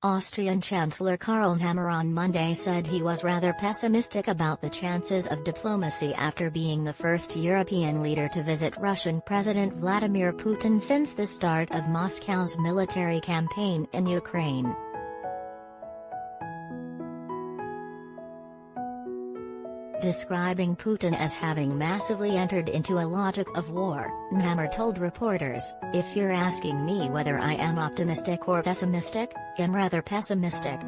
Austrian Chancellor Karl Nehammer on Monday said he was rather pessimistic about the chances of diplomacy after being the first European leader to visit Russian President Vladimir Putin since the start of Moscow's military campaign in Ukraine. Describing Putin as having massively entered into a logic of war, Nehammer told reporters, "If you're asking me whether I am optimistic or pessimistic, I'm rather pessimistic."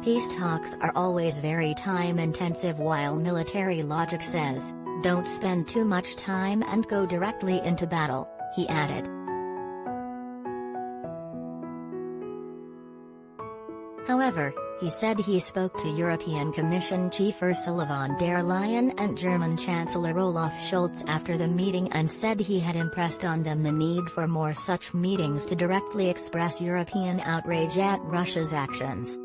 Peace talks are always very time-intensive, while military logic says, "Don't spend too much time and go directly into battle," he added. However, he said he spoke to European Commission Chief Ursula von der Leyen and German Chancellor Olaf Scholz after the meeting and said he had impressed on them the need for more such meetings to directly express European outrage at Russia's actions.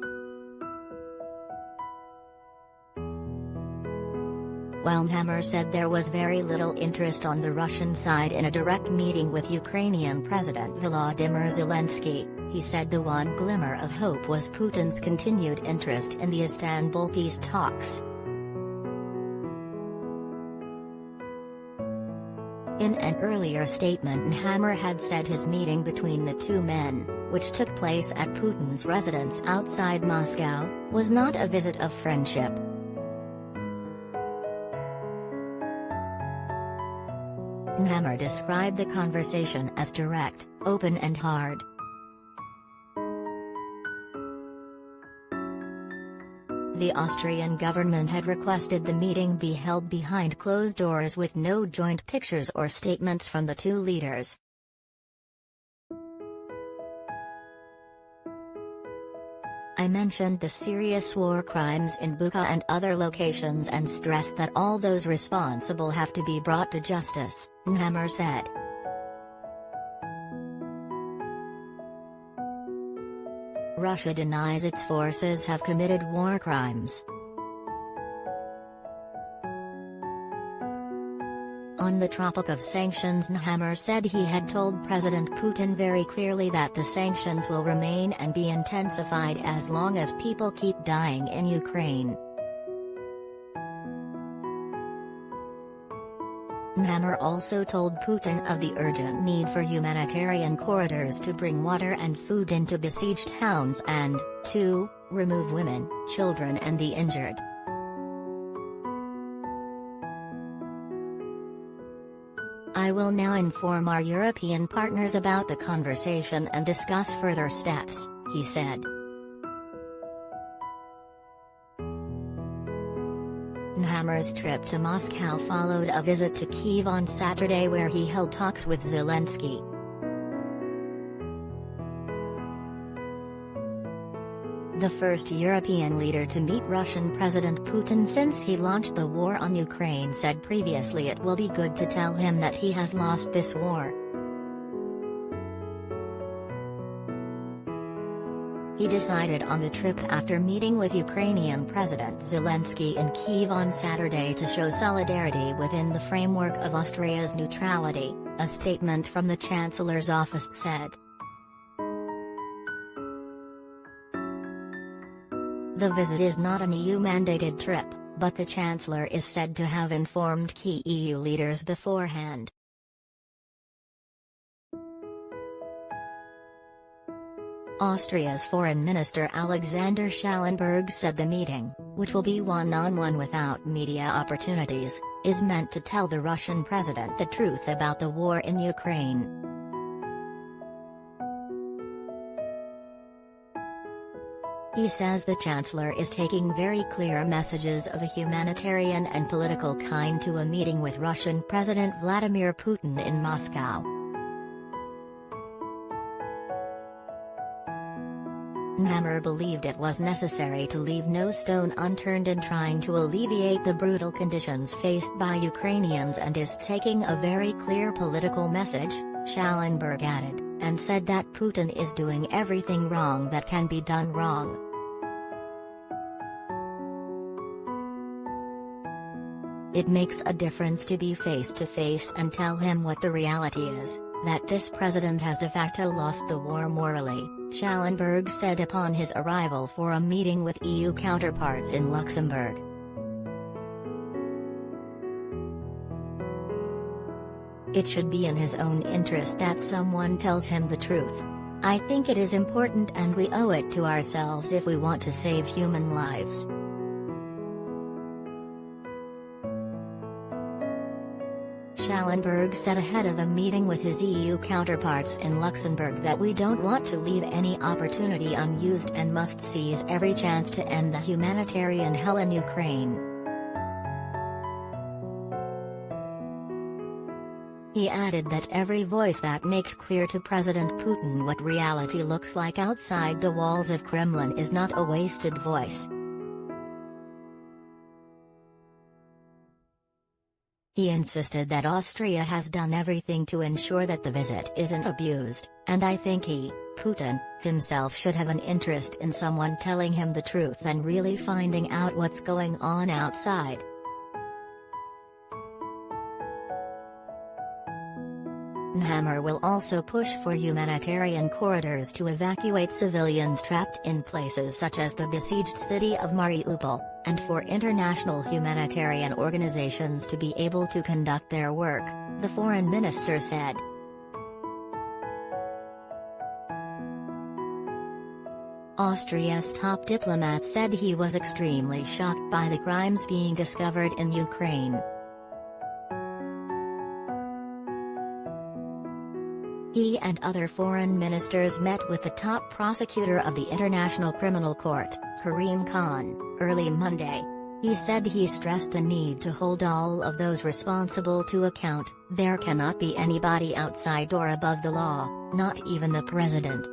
While Nehammer said there was very little interest on the Russian side in a direct meeting with Ukrainian President Volodymyr Zelensky, he said the one glimmer of hope was Putin's continued interest in the Istanbul peace talks. In an earlier statement, Nehammer had said his meeting between the two men, which took place at Putin's residence outside Moscow, was not a visit of friendship. Nehammer described the conversation as direct, open and hard. The Austrian government had requested the meeting be held behind closed doors with no joint pictures or statements from the two leaders. "I mentioned the serious war crimes in Bucha and other locations and stressed that all those responsible have to be brought to justice," Nehammer said. Russia denies its forces have committed war crimes. On the topic of sanctions, Nehammer said he had told President Putin very clearly that the sanctions will remain and be intensified as long as people keep dying in Ukraine. Nehammer also told Putin of the urgent need for humanitarian corridors to bring water and food into besieged towns and, to remove women, children and the injured. "I will now inform our European partners about the conversation and discuss further steps," he said. Nehammer's trip to Moscow followed a visit to Kyiv on Saturday where he held talks with Zelensky. The first European leader to meet Russian President Putin since he launched the war on Ukraine said previously it will be good to tell him that he has lost this war. He decided on the trip after meeting with Ukrainian President Zelensky in Kyiv on Saturday to show solidarity within the framework of Austria's neutrality, a statement from the Chancellor's office said. The visit is not an EU-mandated trip, but the Chancellor is said to have informed key EU leaders beforehand. Austria's Foreign Minister Alexander Schallenberg said the meeting, which will be one-on-one without media opportunities, is meant to tell the Russian president the truth about the war in Ukraine. He says the Chancellor is taking very clear messages of a humanitarian and political kind to a meeting with Russian President Vladimir Putin in Moscow. Nehammer believed it was necessary to leave no stone unturned in trying to alleviate the brutal conditions faced by Ukrainians and is taking a very clear political message, Schallenberg added, and said that Putin is doing everything wrong that can be done wrong. It makes a difference to be face to face and tell him what the reality is, that this president has de facto lost the war morally, Schallenberg said upon his arrival for a meeting with EU counterparts in Luxembourg. It should be in his own interest that someone tells him the truth. I think it is important and we owe it to ourselves if we want to save human lives. Schallenberg said ahead of a meeting with his EU counterparts in Luxembourg that we don't want to leave any opportunity unused and must seize every chance to end the humanitarian hell in Ukraine. He added that every voice that makes clear to President Putin what reality looks like outside the walls of Kremlin is not a wasted voice. He insisted that Austria has done everything to ensure that the visit isn't abused, and I think Putin, himself should have an interest in someone telling him the truth and really finding out what's going on outside. Nehammer will also push for humanitarian corridors to evacuate civilians trapped in places such as the besieged city of Mariupol, and for international humanitarian organizations to be able to conduct their work, the foreign minister said. Austria's top diplomat said he was extremely shocked by the crimes being discovered in Ukraine. He and other foreign ministers met with the top prosecutor of the International Criminal Court, Karim Khan, early Monday. He said he stressed the need to hold all of those responsible to account. There cannot be anybody outside or above the law, not even the president.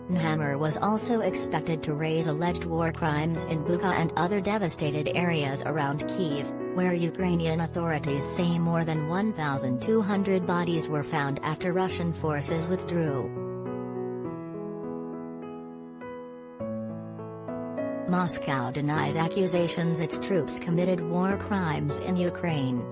Nehammer was also expected to raise alleged war crimes in Bucha and other devastated areas around Kyiv, where Ukrainian authorities say more than 1,200 bodies were found after Russian forces withdrew. Moscow denies accusations its troops committed war crimes in Ukraine.